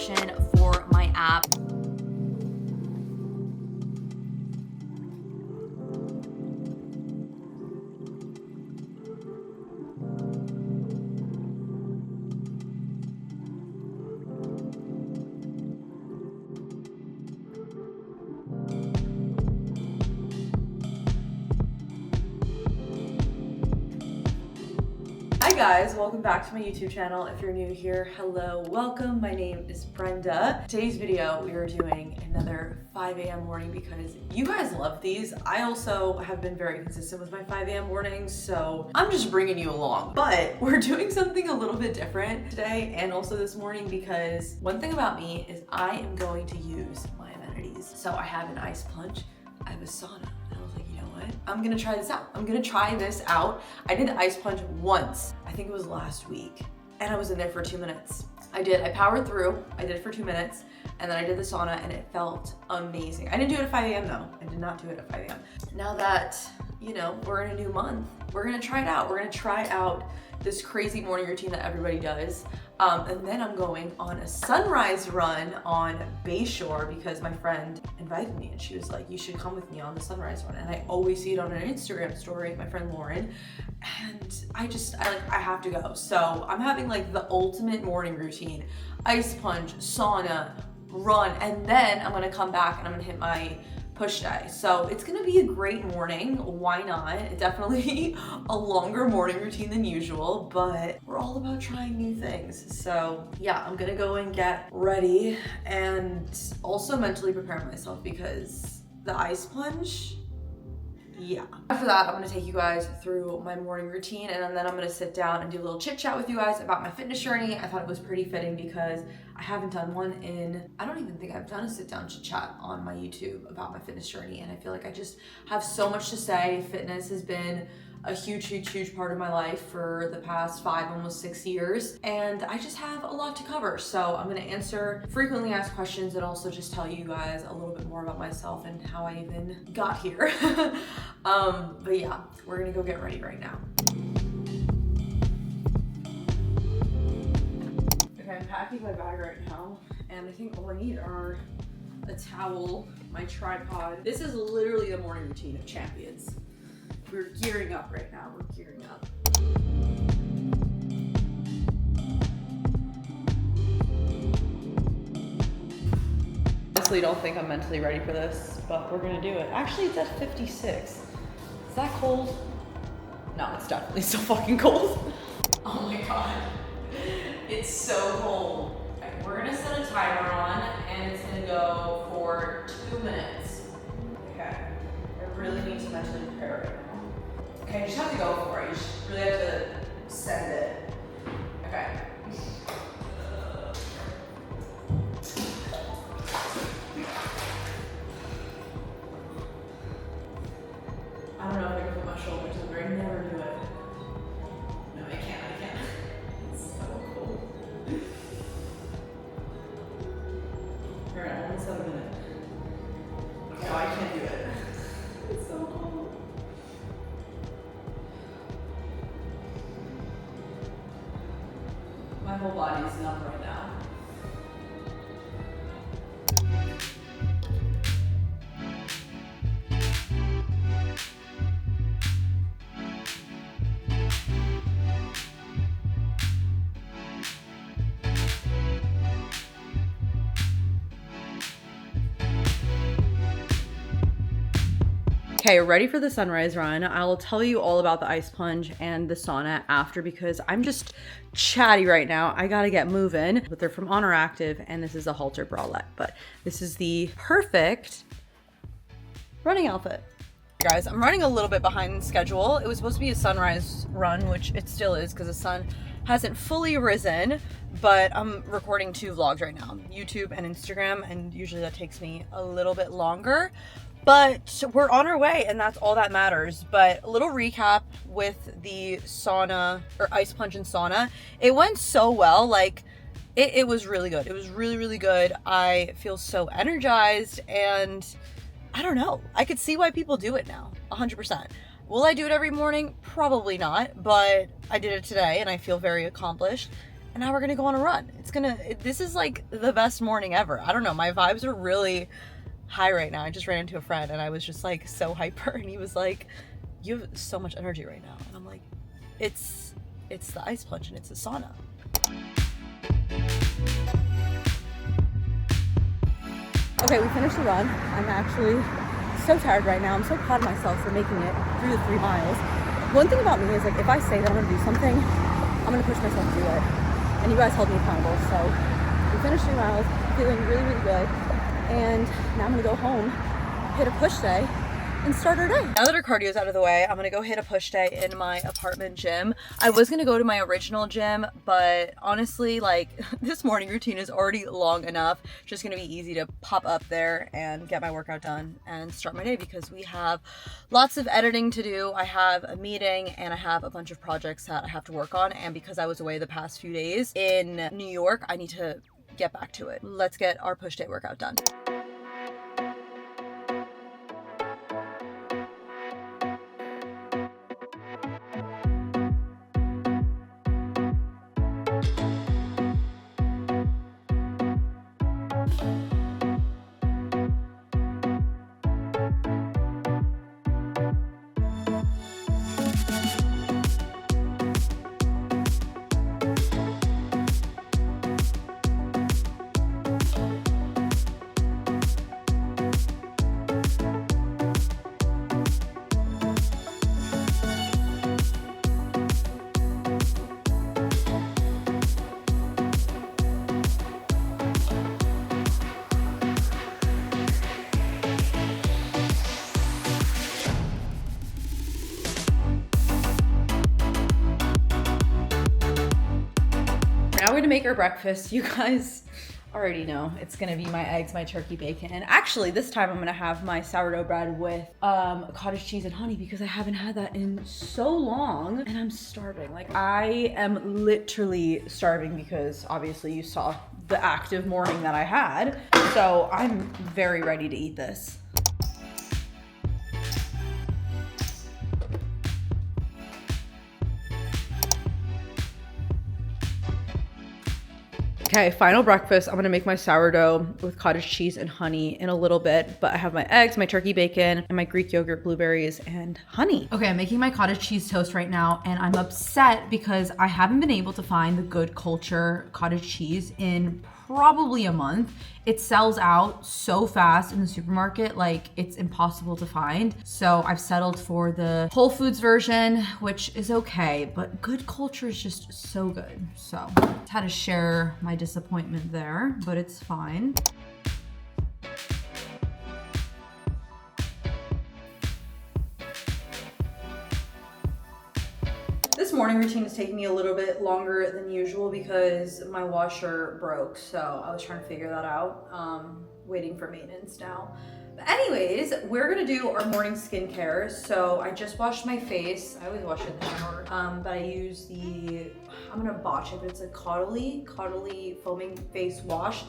description for my app. Hi guys, welcome back to my YouTube channel. If you're new here, hello, welcome. My name is Brenda. Today's video, we are doing another 5 a.m. morning because you guys love these. I also have been very consistent with my 5 a.m. mornings, so I'm just bringing you along. But we're doing something a little bit different today and also this morning because one thing about me is I am going to use my amenities. So I have an ice plunge, I have a sauna. I'm gonna try this out. I'm gonna try this out. I did the ice plunge once. I think it was last week. And I was in there for 2 minutes. I powered through. I did it for 2 minutes. And then I did the sauna and it felt amazing. I didn't do it at 5 a.m. though. I did not do it at 5 a.m. Now that, you know, we're in a new month, we're gonna try it out. We're gonna try out this crazy morning routine that everybody does. And then I'm going on a sunrise run on Bayshore because my friend invited me and she was like, you should come with me on the sunrise run. And I always see it on an Instagram story, my friend Lauren. And I have to go. So I'm having like the ultimate morning routine, ice plunge, sauna, run, and then I'm gonna come back and I'm gonna hit my push day. So it's gonna be a great morning. Why not? Definitely a longer morning routine than usual, but we're all about trying new things. So yeah, I'm gonna go and get ready and also mentally prepare myself because the ice plunge, yeah. After that, I'm gonna take you guys through my morning routine and then I'm gonna sit down and do a little chit chat with you guys about my fitness journey. I thought it was pretty fitting because I haven't done one I don't even think I've done a sit down chit chat on my YouTube about my fitness journey. And I feel like I just have so much to say. Fitness has been a huge part of my life for the past 5, almost 6 years. And I just have a lot to cover. So I'm gonna answer frequently asked questions and also just tell you guys a little bit more about myself and how I even got here. But yeah, we're gonna go get ready right now. Okay, I'm packing my bag right now. And I think all I need are a towel, my tripod. This is literally the morning routine of champions. We're gearing up right now, we're gearing up. Honestly, don't think I'm mentally ready for this, but we're gonna do it. Actually, it's at 56. Is that cold? No, it's definitely so fucking cold. Oh my God, it's so cold. Okay, we're gonna set a timer on and it's gonna go for 2 minutes. Okay, I really need to mentally prepare right now. Okay, you just have to go for it. You just really have to send it. Okay. I don't know if I can put my shoulders under. I never do it. No, I can't. It's so cold. All right, almost at a minute. No, I can't do it. It's so cold. My whole body is numb right now. Okay, ready for the sunrise run. I'll tell you all about the ice plunge and the sauna after because I'm just chatty right now. I gotta get moving. But they're from Honor Active and this is a halter bralette, but this is the perfect running outfit. Guys, I'm running a little bit behind schedule. It was supposed to be a sunrise run, which it still is because the sun hasn't fully risen, but I'm recording 2 vlogs right now, YouTube and Instagram, and usually that takes me a little bit longer. But we're on our way and that's all that matters. But a little recap with the sauna or ice plunge and sauna. It went so well. Like it was really good. It was really good. I feel so energized and I don't know. I could see why people do it now, 100%. Will I do it every morning? Probably not, but I did it today and I feel very accomplished. and now we're gonna go on a run. This is like the best morning ever. I don't know, my vibes are really high right now. I just ran into a friend and I was just like so hyper, and he was like, you have so much energy right now. And I'm like, it's the ice plunge and it's a sauna. Okay, we finished the run. I'm actually so tired right now. I'm so proud of myself for making it through the 3 miles. One thing about me is like, if I say that I'm gonna do something, I'm gonna push myself to do it. And you guys held me accountable. So we finished 3 miles, feeling really, really good. And now I'm gonna go home, hit a push day, and start our day. Now that our cardio is out of the way, I'm gonna go hit a push day in my apartment gym. I was gonna go to my original gym, but honestly, like, this morning routine is already long enough. Just gonna be easy to pop up there and get my workout done and start my day, because we have lots of editing to do. I have a meeting and I have a bunch of projects that I have to work on. And because I was away the past few days in New York, I need to get back to it. Let's get our push day workout done. Now we're gonna make our breakfast. You guys already know it's gonna be my eggs, my turkey bacon, and actually this time I'm gonna have my sourdough bread with cottage cheese and honey, because I haven't had that in so long and I'm starving. Like, I am literally starving, because obviously you saw the active morning that I had. So I'm very ready to eat this. Okay, final breakfast. I'm gonna make my sourdough with cottage cheese and honey in a little bit, but I have my eggs, my turkey bacon, and my Greek yogurt, blueberries, and honey. Okay, I'm making my cottage cheese toast right now, and I'm upset because I haven't been able to find the Good Culture cottage cheese in probably a month. It sells out so fast in the supermarket, like it's impossible to find. So I've settled for the Whole Foods version, which is okay, but Good Culture is just so good. So had to share my disappointment there, but it's fine. This morning routine is taking me a little bit longer than usual because my washer broke, so I was trying to figure that out. Waiting for maintenance now. But anyways, we're gonna do our morning skincare. So I just washed my face. I always wash it in the shower, but I use I'm gonna botch it, but it's a Caudalie foaming face wash.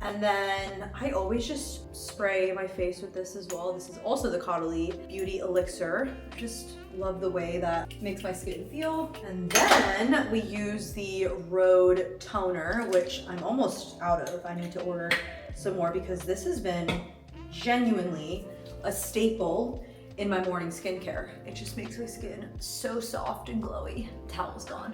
And then I always just spray my face with this as well. This is also the Caudalie Beauty Elixir. Just love the way that makes my skin feel. And then we use the Rhode toner, which I'm almost out of. I need to order some more because this has been genuinely a staple in my morning skincare. It just makes my skin so soft and glowy. Towel's gone.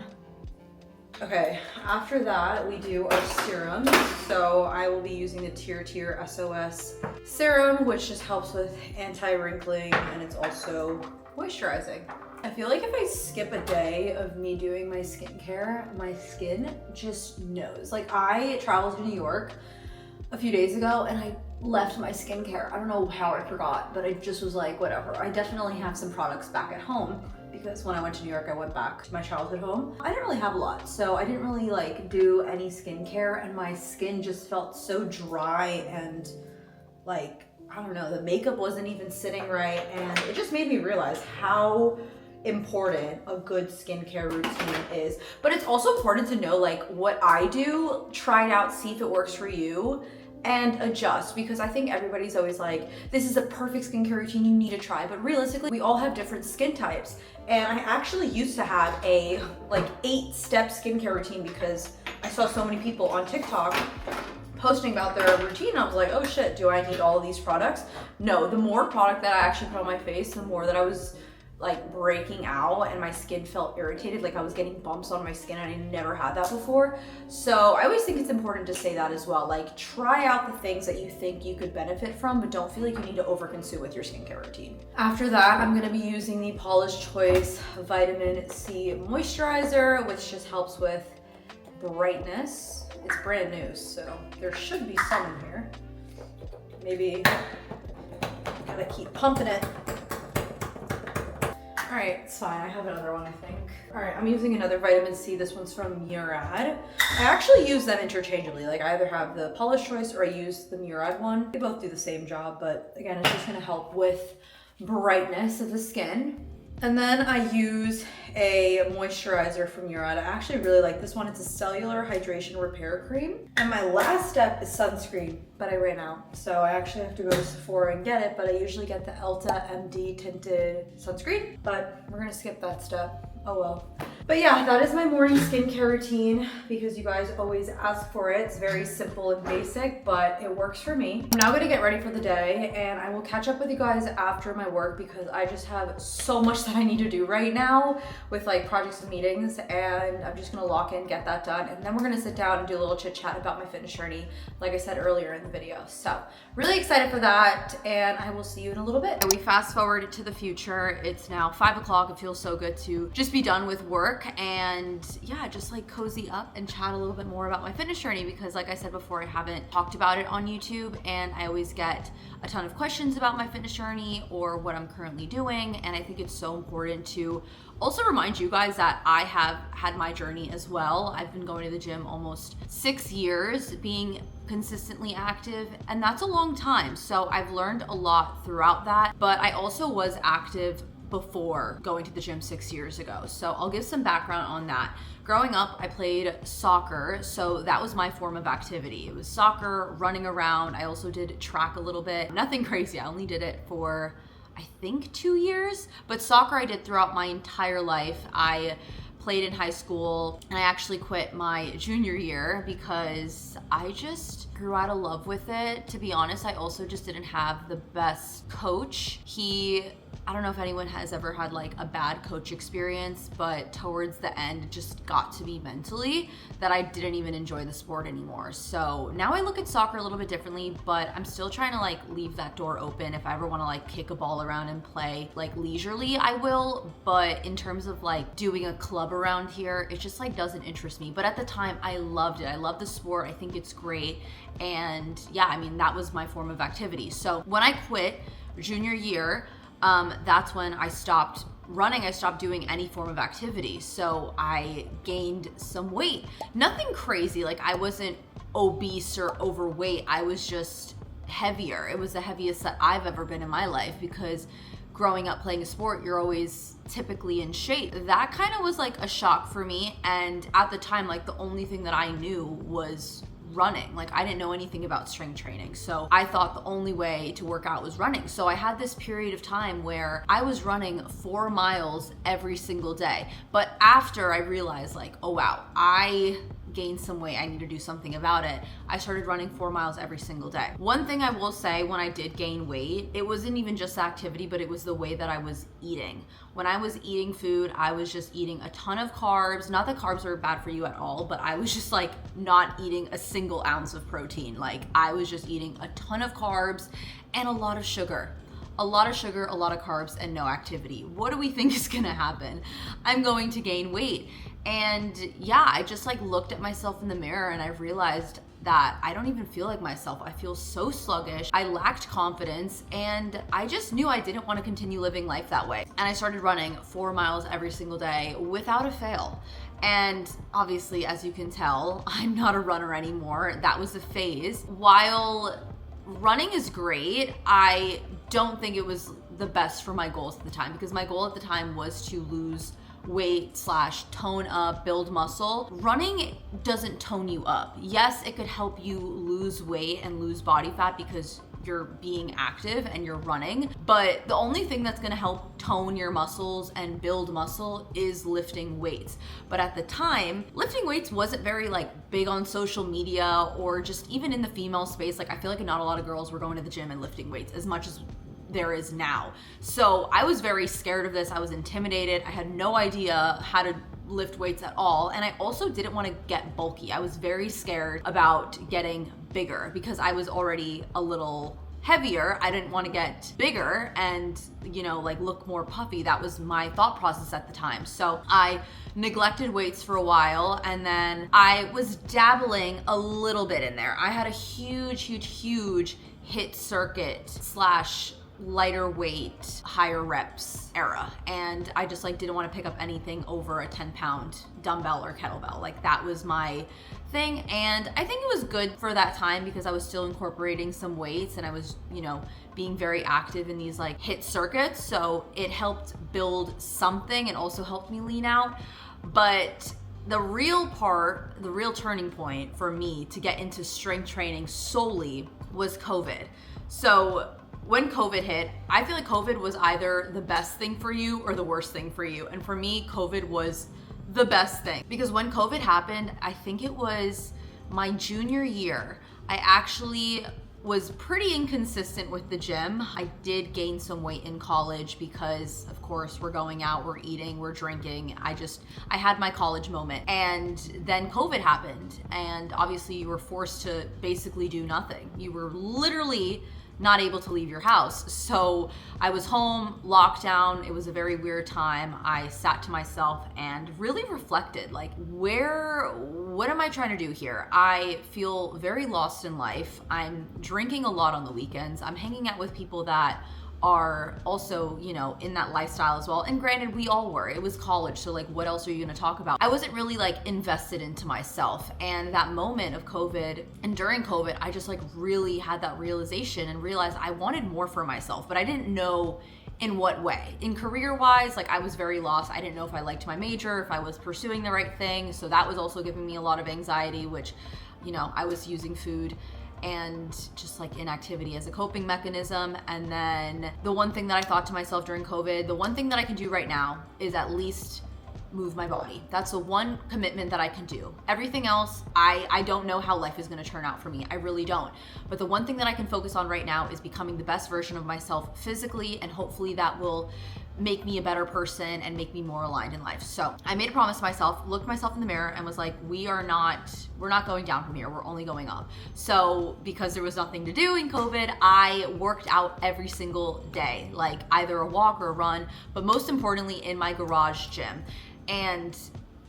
Okay, after that, we do our serum. So I will be using the Tier SOS serum, which just helps with anti-wrinkling, and it's also moisturizing. I feel like if I skip a day of me doing my skincare, my skin just knows. Like, I traveled to New York a few days ago and I left my skincare. I don't know how I forgot, but I just was like, whatever. I definitely have some products back at home because when I went to New York, I went back to my childhood home. I didn't really have a lot, so I didn't really like do any skincare, and my skin just felt so dry and like, I don't know, the makeup wasn't even sitting right, and it just made me realize how important a good skincare routine is. But it's also important to know like what I do, try it out, see if it works for you, and adjust, because I think everybody's always like, this is a perfect skincare routine you need to try, but realistically, we all have different skin types. And I actually used to have a like 8-step skincare routine because I saw so many people on TikTok posting about their routine. I was like, oh shit, do I need all of these products? No, the more product that I actually put on my face, the more that I was like breaking out and my skin felt irritated, like I was getting bumps on my skin, and I never had that before. So I always think it's important to say that as well. Like, try out the things that you think you could benefit from, but don't feel like you need to overconsume with your skincare routine. After that, I'm gonna be using the Paula's Choice Vitamin C Moisturizer, which just helps with brightness. It's brand new, so there should be some in here. Maybe gotta keep pumping it. All right, it's fine. I have another one, I think. All right, I'm using another vitamin C. This one's from Murad. I actually use them interchangeably. Like, I either have the Paula's Choice or I use the Murad one. They both do the same job, but again, it's just gonna help with brightness of the skin. And then I use a moisturizer from Murad. I actually really like this one. It's a cellular hydration repair cream. And my last step is sunscreen, but I ran out. So I actually have to go to Sephora and get it, but I usually get the Elta MD tinted sunscreen, but we're gonna skip that step. Oh well. But yeah, that is my morning skincare routine because you guys always ask for it. It's very simple and basic, but it works for me. I'm now gonna get ready for the day, and I will catch up with you guys after my work because I just have so much that I need to do right now with like projects and meetings, and I'm just gonna lock in, get that done, and then we're gonna sit down and do a little chit chat about my fitness journey, like I said earlier in the video. So really excited for that, and I will see you in a little bit. We fast forward to the future. It's now 5 o'clock. It feels so good to just be done with work and yeah, just like cozy up and chat a little bit more about my fitness journey because like I said before, I haven't talked about it on YouTube, and I always get a ton of questions about my fitness journey or what I'm currently doing, and I think it's so important to also remind you guys that I have had my journey as well. I've been going to the gym almost 6 years, being consistently active, and that's a long time. So I've learned a lot throughout that, but I also was active before going to the gym 6 years ago. So I'll give some background on that. Growing up, I played soccer, so that was my form of activity. It was soccer, running around. I also did track a little bit. Nothing crazy. I only did it for, I think, 2 years, but soccer I did throughout my entire life. I played in high school, and I actually quit my junior year because I just grew out of love with it. To be honest, I also just didn't have the best coach. I don't know if anyone has ever had like a bad coach experience, but towards the end, it just got to be mentally that I didn't even enjoy the sport anymore. So now I look at soccer a little bit differently, but I'm still trying to like leave that door open. If I ever want to like kick a ball around and play like leisurely, I will. But in terms of like doing a club around here, it just like doesn't interest me. But at the time, I loved it. I love the sport. I think it's great. And yeah, I mean, that was my form of activity. So when I quit junior year, that's when I stopped running. I stopped doing any form of activity. So I gained some weight. Nothing crazy. Like, I wasn't obese or overweight. I was just heavier. It was the heaviest that I've ever been in my life because growing up playing a sport, you're always typically in shape. That kind of was like a shock for me. And at the time, like the only thing that I knew was running. Like, I didn't know anything about strength training. So I thought the only way to work out was running. So I had this period of time where I was running 4 miles every single day. But after I realized like, oh wow, I gained some weight, I need to do something about it, I started running 4 miles every single day. One thing I will say, when I did gain weight, it wasn't even just activity, but it was the way that I was eating. When I was eating food, I was just eating a ton of carbs. Not that carbs are bad for you at all, but I was just like not eating a single ounce of protein. Like, I was just eating a ton of carbs and a lot of sugar. A lot of sugar, a lot of carbs, and no activity. What do we think is gonna happen? I'm going to gain weight. And yeah, I just like looked at myself in the mirror and I realized that I don't even feel like myself. I feel so sluggish. I lacked confidence, and I just knew I didn't want to continue living life that way. And I started running 4 miles every single day without a fail. And obviously, as you can tell, I'm not a runner anymore. That was a phase. While running is great, I don't think it was the best for my goals at the time, because my goal at the time was to lose weight slash tone up, build muscle. Running doesn't tone you up. Yes, it could help you lose weight and lose body fat because you're being active and you're running, but the only thing that's gonna help tone your muscles and build muscle is lifting weights. But at the time, lifting weights wasn't very like big on social media or just even in the female space. Like I feel like not a lot of girls were going to the gym and lifting weights as much as there is now. So I was very scared of this. I was intimidated. I had no idea how to lift weights at all. And I also didn't want to get bulky. I was very scared about getting bigger because I was already a little heavier. I didn't want to get bigger and, you know, like look more puffy. That was my thought process at the time. So I neglected weights for a while, and then I was dabbling a little bit in there. I had a huge hit circuit slash lighter weight, higher reps era. And I just like didn't want to pick up anything over a 10-pound dumbbell or kettlebell. Like that was my thing. And I think it was good for that time because I was still incorporating some weights and I was, you know, being very active in these like hit circuits. So it helped build something and also helped me lean out. But the real part, the real turning point for me to get into strength training solely was COVID. So when COVID hit, I feel like COVID was either the best thing for you or the worst thing for you. And for me, COVID was the best thing because when COVID happened, I think it was my junior year, I actually was pretty inconsistent with the gym. I did gain some weight in college because of course we're going out, we're eating, we're drinking. I had my college moment, and then COVID happened, and obviously you were forced to basically do nothing. You were literally not able to leave your house. So I was home, lockdown. It was a very weird time. I sat to myself and really reflected, like, what am I trying to do here? I feel very lost in life. I'm drinking a lot on the weekends. I'm hanging out with people that are also, you know, in that lifestyle as well. And granted, we all were. It was college, so like what else are you gonna talk about? I wasn't really like invested into myself. And that moment of COVID and during COVID, I just like really had that realization and realized I wanted more for myself, but I didn't know in what way. In career-wise, like I was very lost. I didn't know if I liked my major, if I was pursuing the right thing. So that was also giving me a lot of anxiety, which, you know, I was using food and just like inactivity as a coping mechanism. And then the one thing that I thought to myself during COVID, the one thing that I can do right now is at least move my body. That's the one commitment that I can do. Everything else, I don't know how life is gonna turn out for me. I really don't. But the one thing that I can focus on right now is becoming the best version of myself physically, and hopefully that will make me a better person and make me more aligned in life. So I made a promise to myself, looked myself in the mirror and was like, we're not going down from here, we're only going up. So because there was nothing to do in COVID, I worked out every single day, like either a walk or a run, but most importantly in my garage gym. And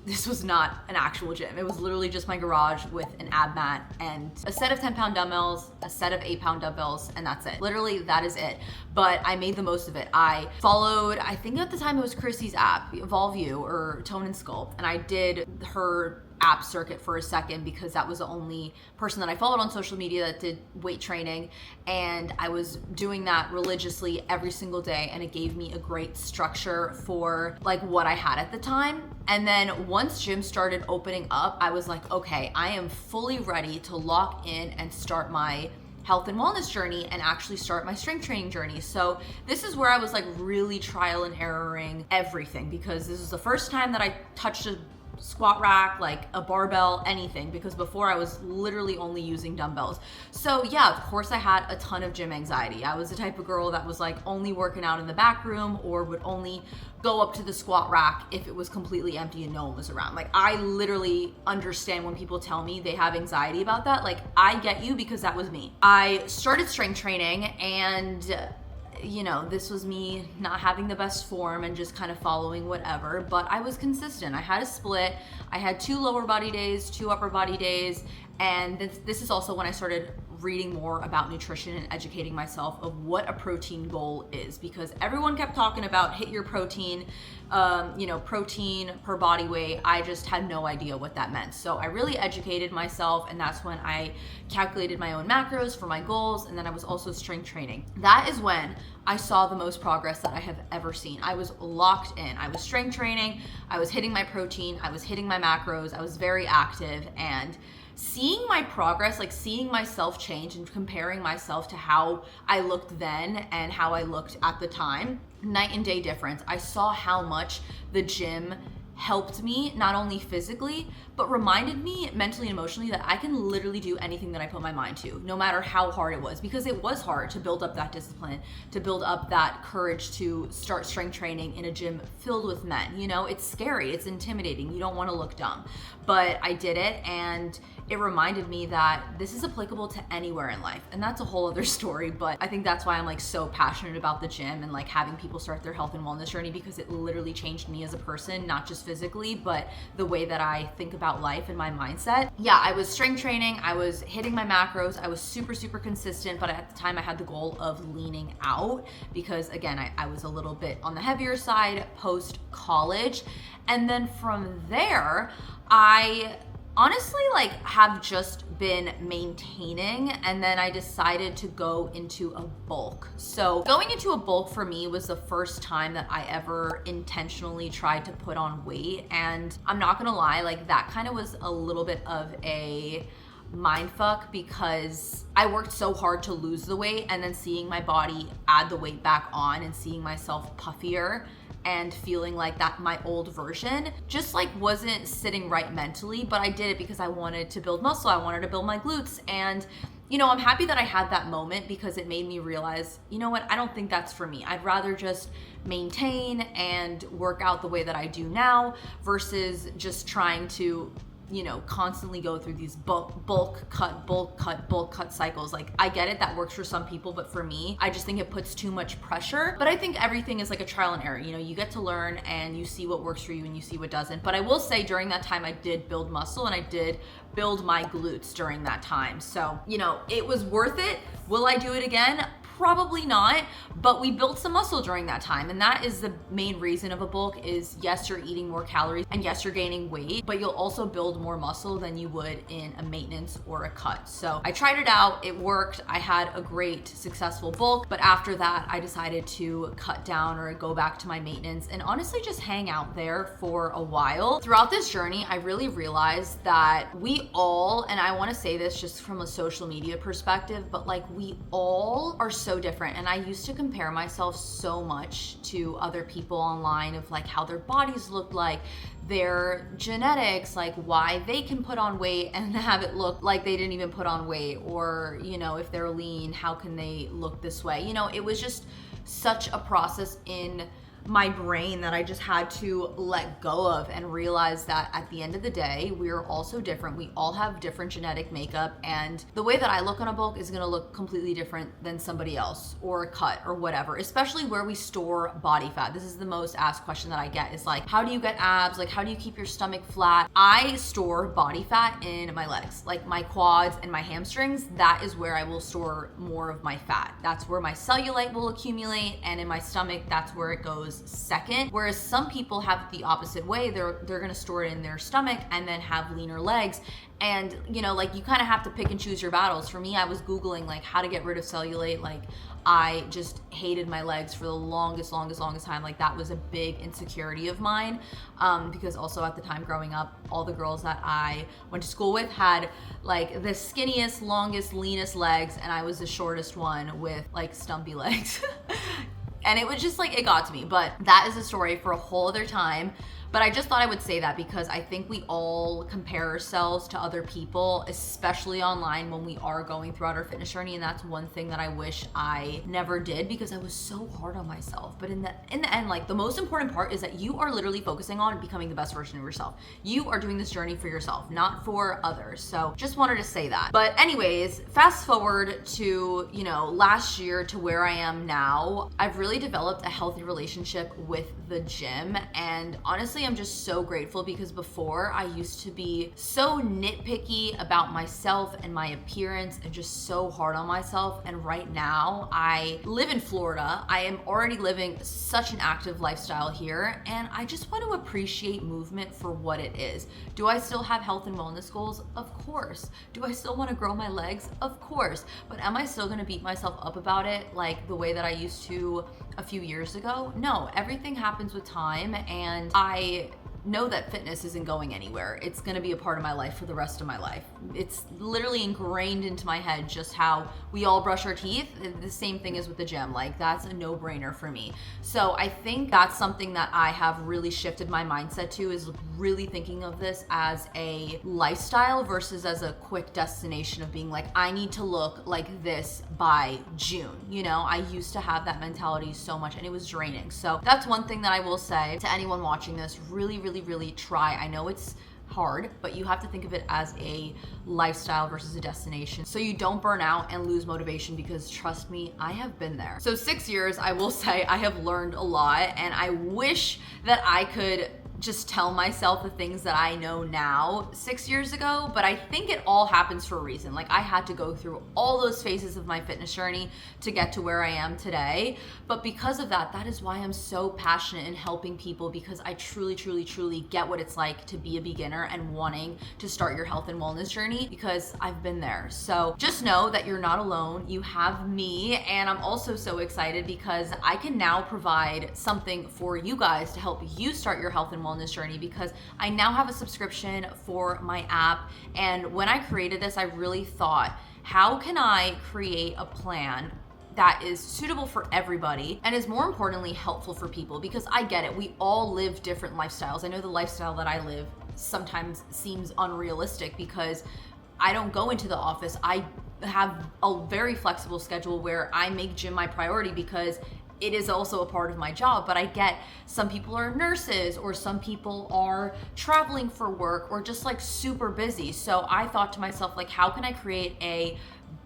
this was not an actual gym. It was literally just my garage with an ab mat and a set of 10-pound dumbbells, a set of 8-pound dumbbells, and that's it. Literally, that is it. But I made the most of it. I followed, I think at the time it was Chrissy's app, Evolve You or Tone and Sculpt, and I did her app circuit for a second because that was the only person that I followed on social media that did weight training, and I was doing that religiously every single day, and it gave me a great structure for like what I had at the time. And then once gym started opening up, I was like, okay, I am fully ready to lock in and start my health and wellness journey and actually start my strength training journey. So this is where I was like really trial and erroring everything, because this is the first time that I touched a squat rack, like a barbell, anything, because before I was literally only using dumbbells. So yeah, of course I had a ton of gym anxiety. I was the type of girl that was like only working out in the back room or would only go up to the squat rack if it was completely empty and no one was around. Like I literally understand when people tell me they have anxiety about that. Like I get you, because that was me. I started strength training, and you know, this was me not having the best form and just kind of following whatever, but I was consistent. I had a split. I had 2 lower body days, 2 upper body days, and this is also when I started reading more about nutrition and educating myself of what a protein goal is, because everyone kept talking about hit your protein, protein per body weight. I just had no idea what that meant. So I really educated myself, and that's when I calculated my own macros for my goals, and then I was also strength training. That is when I saw the most progress that I have ever seen. I was locked in. I was strength training, I was hitting my protein, I was hitting my macros, I was very active, and seeing my progress, like seeing myself change and comparing myself to how I looked then and how I looked at the time, night and day difference. I saw how much the gym helped me, not only physically, but reminded me mentally and emotionally that I can literally do anything that I put my mind to, no matter how hard it was, because it was hard to build up that discipline, to build up that courage to start strength training in a gym filled with men. It's scary, it's intimidating, you don't want to look dumb, but I did it, and it reminded me that this is applicable to anywhere in life. And that's a whole other story, but I think that's why I'm like so passionate about the gym and like having people start their health and wellness journey, because it literally changed me as a person, not just physically, but the way that I think about life and my mindset. Yeah, I was strength training, I was hitting my macros, I was super, super consistent, but at the time I had the goal of leaning out because again, I was a little bit on the heavier side post college. And then from there, I honestly have just been maintaining, and then I decided to go into a bulk. So going into a bulk for me was the first time that I ever intentionally tried to put on weight, and I'm not gonna lie, that kind of was a little bit of a mindfuck because I worked so hard to lose the weight, and then seeing my body add the weight back on and seeing myself puffier and feeling like that my old version just wasn't sitting right mentally. But I did it because I wanted to build muscle, I wanted to build my glutes, and I'm happy that I had that moment because it made me realize, what, I don't think that's for me. I'd rather just maintain and work out the way that I do now versus just trying to constantly go through these bulk cut cycles. I get it, that works for some people, but for me, I just think it puts too much pressure. But I think everything is like a trial and error. You get to learn and you see what works for you and you see what doesn't. But I will say during that time, I did build muscle and I did build my glutes during that time. So, it was worth it. Will I do it again? Probably not, but we built some muscle during that time. And that is the main reason of a bulk is, yes, you're eating more calories and yes, you're gaining weight, but you'll also build more muscle than you would in a maintenance or a cut. So I tried it out, it worked. I had a great successful bulk, but after that, I decided to cut down or go back to my maintenance and honestly just hang out there for a while. Throughout this journey, I really realized that we all, and I want to say this just from a social media perspective, but we all are so different. And I used to compare myself so much to other people online of how their bodies look like, their genetics, why they can put on weight and have it look like they didn't even put on weight, or if they're lean, how can they look this way? It was just such a process in my brain that I just had to let go of and realize that at the end of the day, we're all so different. We all have different genetic makeup, and the way that I look on a bulk is gonna look completely different than somebody else or a cut or whatever, especially where we store body fat. This is the most asked question that I get is how do you get abs? How do you keep your stomach flat? I store body fat in my legs, my quads and my hamstrings. That is where I will store more of my fat. That's where my cellulite will accumulate, and in my stomach, that's where it goes second. Whereas some people have the opposite way. They're gonna store it in their stomach and then have leaner legs. And you kind of have to pick and choose your battles. For me, I was Googling how to get rid of cellulite. I just hated my legs for the longest time. That was a big insecurity of mine, because also at the time growing up, all the girls that I went to school with had the skinniest, longest, leanest legs, and I was the shortest one with stumpy legs. And it was just it got to me, but that is a story for a whole other time. But I just thought I would say that because I think we all compare ourselves to other people, especially online when we are going throughout our fitness journey. And that's one thing that I wish I never did because I was so hard on myself. But in the end, the most important part is that you are literally focusing on becoming the best version of yourself. You are doing this journey for yourself, not for others. So just wanted to say that. But anyways, fast forward to, last year to where I am now, I've really developed a healthy relationship with the gym. And honestly, honestly, I'm just so grateful because before I used to be so nitpicky about myself and my appearance and just so hard on myself. And right now I live in Florida. I am already living such an active lifestyle here, and I just want to appreciate movement for what it is. Do I still have health and wellness goals? Of course. Do I still want to grow my legs? Of course. But am I still going to beat myself up about it like the way that I used to a few years ago? No, everything happens with time, and I know that fitness isn't going anywhere. It's gonna be a part of my life for the rest of my life. It's literally ingrained into my head just how we all brush our teeth. The same thing is with the gym. Like, that's a no-brainer for me. So I think that's something that I have really shifted my mindset to, is really thinking of this as a lifestyle versus as a quick destination of being like, I need to look like this by June. You know, I used to have that mentality so much, and it was draining. So that's one thing that I will say to anyone watching this. Really try. I know it's hard, but you have to think of it as a lifestyle versus a destination, so you don't burn out and lose motivation, because trust me, I have been there. So 6 years, I will say I have learned a lot, and I wish that I could just tell myself the things that I know now 6 years ago, but I think it all happens for a reason. Like, I had to go through all those phases of my fitness journey to get to where I am today. But because of that, that is why I'm so passionate in helping people, because I truly get what it's like to be a beginner and wanting to start your health and wellness journey, because I've been there. So just know that you're not alone. You have me, and I'm also so excited because I can now provide something for you guys to help you start your health and wellness journey, because I now have a subscription for my app. And when I created this, I really thought, how can I create a plan that is suitable for everybody and is more importantly helpful for people? Because I get it, we all live different lifestyles. I know the lifestyle that I live sometimes seems unrealistic because I don't go into the office. I have a very flexible schedule where I make gym my priority because it is also a part of my job. But I get some people are nurses, or some people are traveling for work, or just like super busy. So I thought to myself, like, how can I create a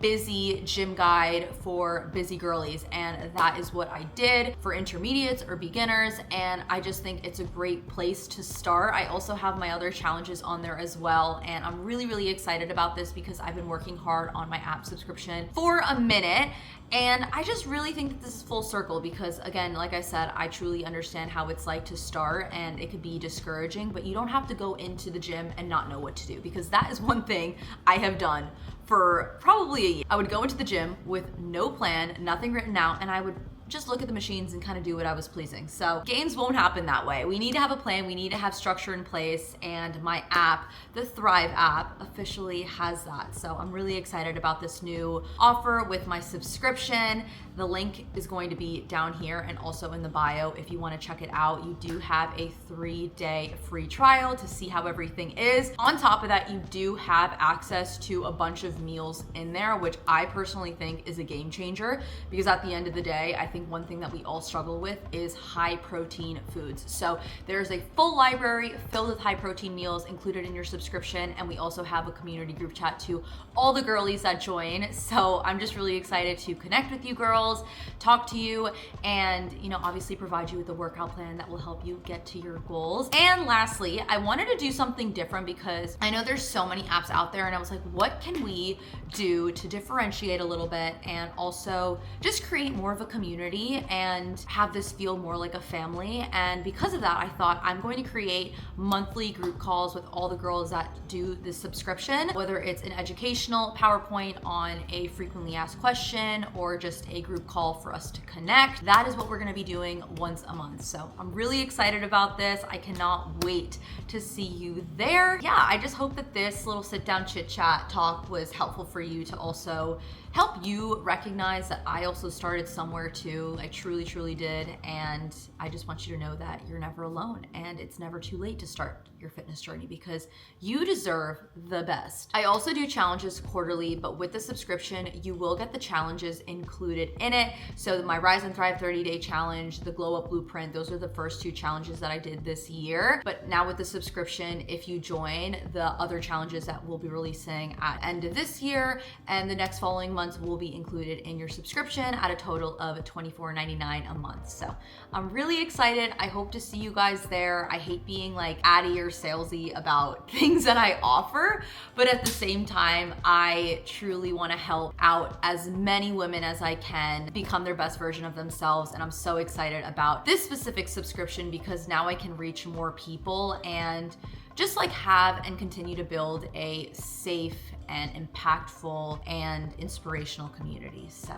busy gym guide for busy girlies? And that is what I did for intermediates or beginners, and I just think it's a great place to start. I also have my other challenges on there as well, and I'm really excited about this because I've been working hard on my app subscription for a minute. And I just really think that this is full circle because, again, like I said, I truly understand how it's like to start, and it could be discouraging, but you don't have to go into the gym and not know what to do, because that is one thing I have done for probably a year. I would go into the gym with no plan, nothing written out, and I would just look at the machines and kind of do what I was pleasing. So gains won't happen that way. We need to have a plan. We need to have structure in place. And my app, the Thrive app, officially has that. So I'm really excited about this new offer with my subscription. The link is going to be down here and also in the bio if you want to check it out. You do have a 3-day free trial to see how everything is. On top of that, you do have access to a bunch of meals in there, which I personally think is a game changer, because at the end of the day, I think one thing that we all struggle with is high protein foods. So there's a full library filled with high protein meals included in your subscription, and we also have a community group chat to all the girlies that join. So I'm just really excited to connect with you girls, talk to you, and obviously provide you with a workout plan that will help you get to your goals. And lastly, I wanted to do something different because I know there's so many apps out there, and I was like, what can we do to differentiate a little bit and also just create more of a community and have this feel more like a family? And because of that, I thought I'm going to create monthly group calls with all the girls that do this subscription, whether it's an educational PowerPoint on a frequently asked question or just a group call for us to connect. That is what we're going to be doing once a month. So I'm really excited about this. I cannot wait to see you there. Yeah, I just hope that this little sit down chit chat talk was helpful for you to also help you recognize that I also started somewhere too. I truly did. And I just want you to know that you're never alone and it's never too late to start. your fitness journey because you deserve the best. I also do challenges quarterly, but with the subscription, you will get the challenges included in it. So my Rise and Thrive 30-day challenge, the Glow Up Blueprint, those are the first 2 challenges that I did this year. But now with the subscription, if you join, the other challenges that we'll be releasing at end of this year and the next following months will be included in your subscription at a total of $24.99 a month. So I'm really excited. I hope to see you guys there. I hate being like addy or salesy about things that I offer, but at the same time, I truly want to help out as many women as I can become their best version of themselves. And I'm so excited about this specific subscription because now I can reach more people and just like have and continue to build a safe and impactful and inspirational community. So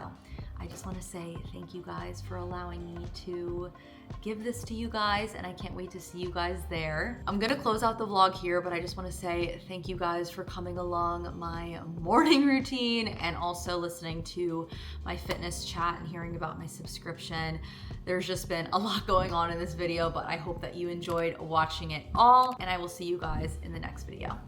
I just want to say thank you guys for allowing me to give this to you guys, and I can't wait to see you guys there. I'm gonna close out the vlog here, but I just want to say thank you guys for coming along my morning routine and also listening to my fitness chat and hearing about my subscription. There's just been a lot going on in this video, but I hope that you enjoyed watching it all, and I will see you guys in the next video.